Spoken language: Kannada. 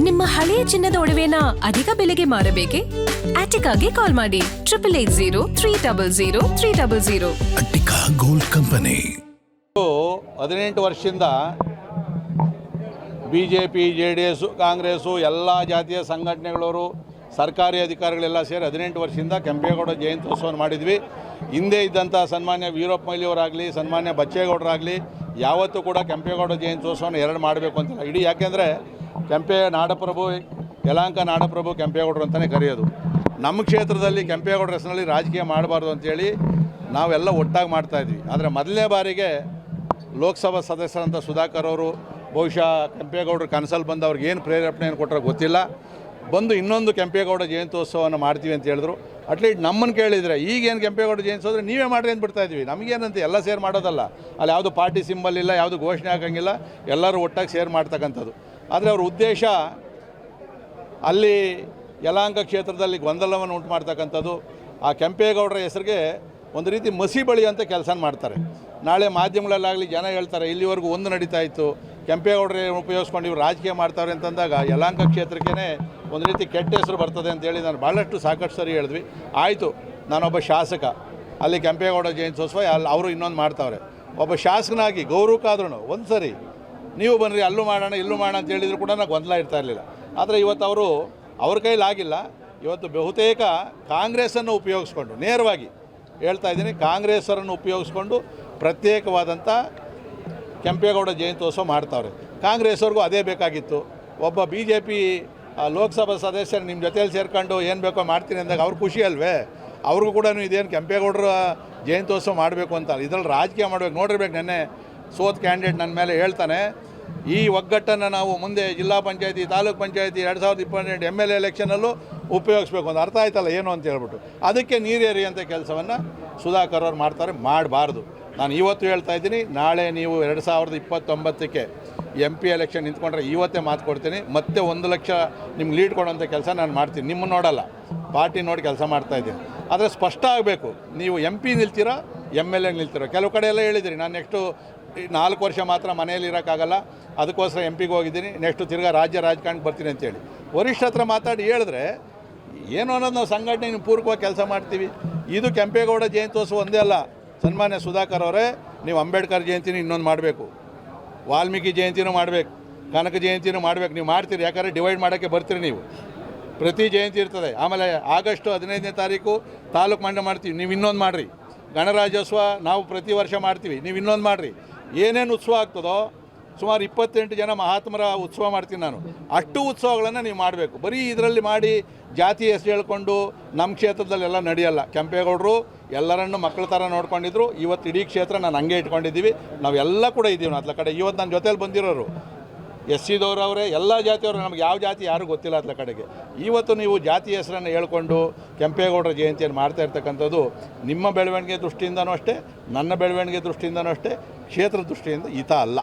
ನಿಮ್ಮ ಹಳೆಯ ಚಿನ್ನದ ಒಡವೆನ ಅಧಿಕ ಬೆಲೆಗೆ ಮಾರಬೇಕೆ? ಆಟಿಕಾಗೆ ಕಾಲ್ ಮಾಡಿ 8880 ಅಟ್ಟಿಕಾ ಗೋಲ್ಡ್ ಕಂಪನಿ. 18 ವರ್ಷದಿಂದ BJP, JDS, ಕಾಂಗ್ರೆಸ್ಸು ಎಲ್ಲ ಜಾತಿಯ ಸಂಘಟನೆಗಳವರು, ಸರ್ಕಾರಿ ಅಧಿಕಾರಿಗಳೆಲ್ಲ ಸೇರಿ 18 ವರ್ಷದಿಂದ ಕೆಂಪೇಗೌಡ ಜಯಂತ್ಯೋತ್ಸವವನ್ನು ಮಾಡಿದ್ವಿ. ಹಿಂದೆ ಇದ್ದಂಥ ಸನ್ಮಾನ್ಯ ವೀರಪ್ಪ ಮೊಯ್ಲಿಯವರಾಗಲಿ, ಸನ್ಮಾನ್ಯ ಬಚ್ಚೇಗೌಡರಾಗಲಿ ಯಾವತ್ತೂ ಕೂಡ ಕೆಂಪೇಗೌಡ ಜಯಂತ್ಯೋತ್ಸವವನ್ನು 2 ಮಾಡಬೇಕು ಅಂತಿಲ್ಲ. ಇಡೀ ಯಾಕೆಂದರೆ ನಾಡಪ್ರಭು, ಯಲಹಂಕ ನಾಡಪ್ರಭು ಕೆಂಪೇಗೌಡರು ಅಂತಲೇ ಕರೆಯೋದು. ನಮ್ಮ ಕ್ಷೇತ್ರದಲ್ಲಿ ಕೆಂಪೇಗೌಡರ ಹೆಸರಿನಲ್ಲಿ ರಾಜಕೀಯ ಮಾಡಬಾರ್ದು ಅಂತೇಳಿ ನಾವೆಲ್ಲ ಒಟ್ಟಾಗಿ ಮಾಡ್ತಾಯಿದ್ವಿ. ಆದರೆ ಮೊದಲನೇ ಬಾರಿಗೆ ಲೋಕಸಭಾ ಸದಸ್ಯರಂಥ ಸುಧಾಕರ್ ಅವರು ಬಹುಶಃ ಕೆಂಪೇಗೌಡರು ಕನಸಲ್ಲಿ ಬಂದು ಅವ್ರಿಗೆ ಏನು ಪ್ರೇರೇಪಣೆಯನ್ನು ಕೊಟ್ಟರೆ ಗೊತ್ತಿಲ್ಲ, ಬಂದು ಇನ್ನೊಂದು ಕೆಂಪೇಗೌಡ ಜಯಂತ್ಯೋತ್ಸವವನ್ನು ಮಾಡ್ತೀವಿ ಅಂತ ಹೇಳಿದ್ರು. ಅಟ್ಲೀಸ್ಟ್ ನಮ್ಮನ್ನು ಕೇಳಿದರೆ ಈಗೇನು ಕೆಂಪೇಗೌಡ ಜಯಂತಿ ಹೋದರೆ ನೀವೇ ಮಾಡಿರಿ ಅಂತ ಬಿಡ್ತಾಯಿದ್ವಿ. ನಮಗೇನಂತ ಎಲ್ಲ ಸೇರಿ ಮಾಡೋದಲ್ಲ, ಅಲ್ಲಿ ಯಾವುದು ಪಾರ್ಟಿ ಸಿಂಬಲ್ ಇಲ್ಲ, ಯಾವುದು ಘೋಷಣೆ ಹಾಕೋಂಗಿಲ್ಲ, ಎಲ್ಲರೂ ಒಟ್ಟಾಗಿ ಸೇರಿ ಮಾಡ್ತಕ್ಕಂಥದ್ದು. ಆದರೆ ಅವ್ರ ಉದ್ದೇಶ ಅಲ್ಲಿ ಯಲಹಂಕ ಕ್ಷೇತ್ರದಲ್ಲಿ ಗೊಂದಲವನ್ನು ಉಂಟು ಮಾಡ್ತಕ್ಕಂಥದ್ದು. ಆ ಕೆಂಪೇಗೌಡರ ಹೆಸರಿಗೆ ಒಂದು ರೀತಿ ಮಸಿ ಬಳಿ ಅಂತ ಕೆಲಸ ಮಾಡ್ತಾರೆ. ನಾಳೆ ಮಾಧ್ಯಮಗಳಲ್ಲಾಗಲಿ ಜನ ಹೇಳ್ತಾರೆ ಇಲ್ಲಿವರೆಗೂ ಒಂದು ನಡೀತಾ ಇತ್ತು, ಕೆಂಪೇಗೌಡರೇ ಉಪಯೋಗಿಸ್ಕೊಂಡು ಇವರು ರಾಜಕೀಯ ಮಾಡ್ತಾರೆ ಅಂತಂದಾಗ ಯಲಹಂಕ ಕ್ಷೇತ್ರಕ್ಕೇ ಒಂದು ರೀತಿ ಕೆಟ್ಟ ಹೆಸರು ಬರ್ತದೆ ಅಂತೇಳಿ ನಾನು ಭಾಳಷ್ಟು ಸಾಕಷ್ಟು ಸರಿ ಹೇಳಿದ್ವಿ. ಆಯಿತು, ನಾನೊಬ್ಬ ಶಾಸಕ, ಅಲ್ಲಿ ಕೆಂಪೇಗೌಡ ಜಯಂತ್ಯೋತ್ಸವ ಅವರು ಇನ್ನೊಂದು ಮಾಡ್ತಾವ್ರೆ. ಒಬ್ಬ ಶಾಸಕನಾಗಿ ಗೌರವಕ್ಕಾದ್ರೂ ಒಂದು ಸರಿ ನೀವು ಬನ್ನಿರಿ ಅಲ್ಲೂ ಮಾಡೋಣ ಇಲ್ಲೂ ಮಾಡೋಣ ಅಂತ ಹೇಳಿದ್ರು ಕೂಡ ನಾನು ಗೊಂದಲ ಇರ್ತಾ ಇರಲಿಲ್ಲ. ಆದರೆ ಇವತ್ತು ಅವ್ರ ಕೈಲಾಗಿಲ್ಲ. ಇವತ್ತು ಬಹುತೇಕ ಕಾಂಗ್ರೆಸ್ಸನ್ನು ಉಪಯೋಗಿಸ್ಕೊಂಡು, ನೇರವಾಗಿ ಹೇಳ್ತಾ ಇದ್ದೀನಿ, ಕಾಂಗ್ರೆಸ್ಸರನ್ನು ಉಪಯೋಗಿಸ್ಕೊಂಡು ಪ್ರತ್ಯೇಕವಾದಂಥ ಕೆಂಪೇಗೌಡ ಜಯಂತ್ಯೋತ್ಸವ ಮಾಡ್ತಾವ್ರೆ. ಕಾಂಗ್ರೆಸ್ಸವ್ರಿಗೂ ಅದೇ ಬೇಕಾಗಿತ್ತು. ಒಬ್ಬ BJP ಲೋಕಸಭಾ ಸದಸ್ಯರು ನಿಮ್ಮ ಜೊತೆಯಲ್ಲಿ ಸೇರ್ಕೊಂಡು ಏನು ಬೇಕೋ ಮಾಡ್ತೀನಿ ಅಂದಾಗ ಅವ್ರು ಖುಷಿ ಅಲ್ವೇ? ಅವ್ರಿಗೂ ಕೂಡ ಇದೇನು ಕೆಂಪೇಗೌಡರ ಜಯಂತ್ಯೋತ್ಸವ ಮಾಡಬೇಕು ಅಂತ ಇದರಲ್ಲಿ ರಾಜಕೀಯ ಮಾಡಬೇಕು. ನೋಡಿರ್ಬೇಕು, ನೆನ್ನೆ ಸೋತ್ ಕ್ಯಾಂಡಿಡೇಟ್ ನನ್ನ ಮೇಲೆ ಹೇಳ್ತಾನೆ, ಈ ಒಗ್ಗಟ್ಟನ್ನು ನಾವು ಮುಂದೆ ಜಿಲ್ಲಾ ಪಂಚಾಯತಿ, ತಾಲೂಕು ಪಂಚಾಯತಿ 2028 MLA ಎಲೆಕ್ಷನಲ್ಲೂ ಉಪಯೋಗಿಸ್ಬೇಕು ಅಂತ. ಅರ್ಥ ಆಯ್ತಲ್ಲ ಏನು ಅಂತ ಹೇಳ್ಬಿಟ್ಟು ಅದಕ್ಕೆ ನೀರೇರಿಯಂಥ ಕೆಲಸವನ್ನು ಸುಧಾಕರ್ ಅವ್ರು ಮಾಡ್ತಾರೆ. ಮಾಡಬಾರ್ದು. ನಾನು ಇವತ್ತು ಹೇಳ್ತಾ ಇದ್ದೀನಿ, ನಾಳೆ ನೀವು 2029ಕ್ಕೆ MP ಎಲೆಕ್ಷನ್ ನಿಂತ್ಕೊಂಡ್ರೆ ಇವತ್ತೇ ಮಾತು ಕೊಡ್ತೀನಿ, ಮತ್ತೆ 1 ಲಕ್ಷ ನಿಮ್ಗೆ ಲೀಡ್ ಕೊಡೋಂಥ ಕೆಲಸ ನಾನು ಮಾಡ್ತೀನಿ. ನಿಮ್ಮನ್ನು ನೋಡಲ್ಲ, ಪಾರ್ಟಿ ನೋಡಿ ಕೆಲಸ ಮಾಡ್ತಾಯಿದ್ದೀನಿ. ಆದರೆ ಸ್ಪಷ್ಟ ಆಗಬೇಕು, ನೀವು MP ನಿಲ್ತೀರಾ, MLA ನಿಲ್ತೀರೋ. ಕೆಲವು ಕಡೆ ಎಲ್ಲ ಹೇಳಿದಿರಿ ನಾನು ನೆಕ್ಸ್ಟು 4 ವರ್ಷ ಮಾತ್ರ ಮನೆಯಲ್ಲಿ ಇರೋಕ್ಕಾಗಲ್ಲ, ಅದಕ್ಕೋಸ್ಕರ MP ಗೆ ಹೋಗಿದ್ದೀನಿ, ನೆಕ್ಸ್ಟು ತಿರ್ಗಾ ರಾಜ್ಯ ರಾಜಕಾರಣಕ್ಕೆ ಬರ್ತೀನಿ ಅಂತೇಳಿ ವರಿಷ್ಠ ಹತ್ರ ಮಾತಾಡಿ ಹೇಳಿದ್ರೆ ಏನು ಅನ್ನೋದು ನಾವು ಸಂಘಟನೆ ಪೂರ್ವಕವಾಗಿ ಕೆಲಸ ಮಾಡ್ತೀವಿ. ಇದು ಕೆಂಪೇಗೌಡ ಜಯಂತ್ಯೋತ್ಸವ ಒಂದೇ ಅಲ್ಲ. ಸನ್ಮಾನ್ಯ ಸುಧಾಕರ್ ಅವರೇ, ನೀವು ಅಂಬೇಡ್ಕರ್ ಜಯಂತಿನೂ ಇನ್ನೊಂದು ಮಾಡಬೇಕು, ವಾಲ್ಮೀಕಿ ಜಯಂತಿನೂ ಮಾಡಬೇಕು, ಕನಕ ಜಯಂತಿನೂ ಮಾಡಬೇಕು. ನೀವು ಮಾಡ್ತೀರಿ, ಯಾಕಂದರೆ ಡಿವೈಡ್ ಮಾಡೋಕ್ಕೆ ಬರ್ತೀರಿ ನೀವು. ಪ್ರತಿ ಜಯಂತಿ ಇರ್ತದೆ. ಆಮೇಲೆ ಆಗಸ್ಟ್ 15ನೇ ತಾರೀಕು ತಾಲೂಕು ಮಂಡಲ ಮಾಡ್ತೀವಿ, ನೀವು ಇನ್ನೊಂದು ಮಾಡಿರಿ. ಗಣರಾಜ್ಯೋತ್ಸವ ನಾವು ಪ್ರತಿ ವರ್ಷ ಮಾಡ್ತೀವಿ, ನೀವು ಇನ್ನೊಂದು ಮಾಡಿರಿ. ಏನೇನು ಉತ್ಸವ ಆಗ್ತದೋ, ಸುಮಾರು 28 ಜನ ಮಹಾತ್ಮರ ಉತ್ಸವ ಮಾಡ್ತೀನಿ ನಾನು, ಅಷ್ಟು ಉತ್ಸವಗಳನ್ನು ನೀವು ಮಾಡಬೇಕು. ಬರೀ ಇದರಲ್ಲಿ ಮಾಡಿ ಜಾತಿ ಹೆಸರು ಹೇಳ್ಕೊಂಡು ನಮ್ಮ ಕ್ಷೇತ್ರದಲ್ಲೆಲ್ಲ ನಡೆಯಲ್ಲ. ಕೆಂಪೇಗೌಡರು ಎಲ್ಲರನ್ನು ಮಕ್ಕಳ ಥರ ನೋಡ್ಕೊಂಡಿದ್ರು. ಇವತ್ತು ಇಡೀ ಕ್ಷೇತ್ರ ನಾನು ಹಂಗೆ ಇಟ್ಕೊಂಡಿದ್ದೀವಿ. ನಾವೆಲ್ಲ ಕೂಡ ಇದ್ದೀವಿ ಅತ್ಲ ಕಡೆ. ಇವತ್ತು ನನ್ನ ಜೊತೆಯಲ್ಲಿ ಬಂದಿರೋರು SC ದವರವರೇ, ಎಲ್ಲ ಜಾತಿಯವರು. ನಮ್ಗೆ ಯಾವ ಜಾತಿ ಯಾರೂ ಗೊತ್ತಿಲ್ಲ ಅತ್ಲ ಕಡೆಗೆ. ಇವತ್ತು ನೀವು ಜಾತಿ ಹೆಸರನ್ನು ಹೇಳ್ಕೊಂಡು ಕೆಂಪೇಗೌಡರ ಜಯಂತಿಯನ್ನು ಮಾಡ್ತಾ ಇರ್ತಕ್ಕಂಥದ್ದು ನಿಮ್ಮ ಬೆಳವಣಿಗೆ ದೃಷ್ಟಿಯಿಂದನೂ ಅಷ್ಟೇ, ನನ್ನ ಬೆಳವಣಿಗೆ ದೃಷ್ಟಿಯಿಂದನೂ ಅಷ್ಟೇ, ಕ್ಷೇತ್ರ ದೃಷ್ಟಿಯಿಂದ ಹಿತ ಅಲ್ಲ.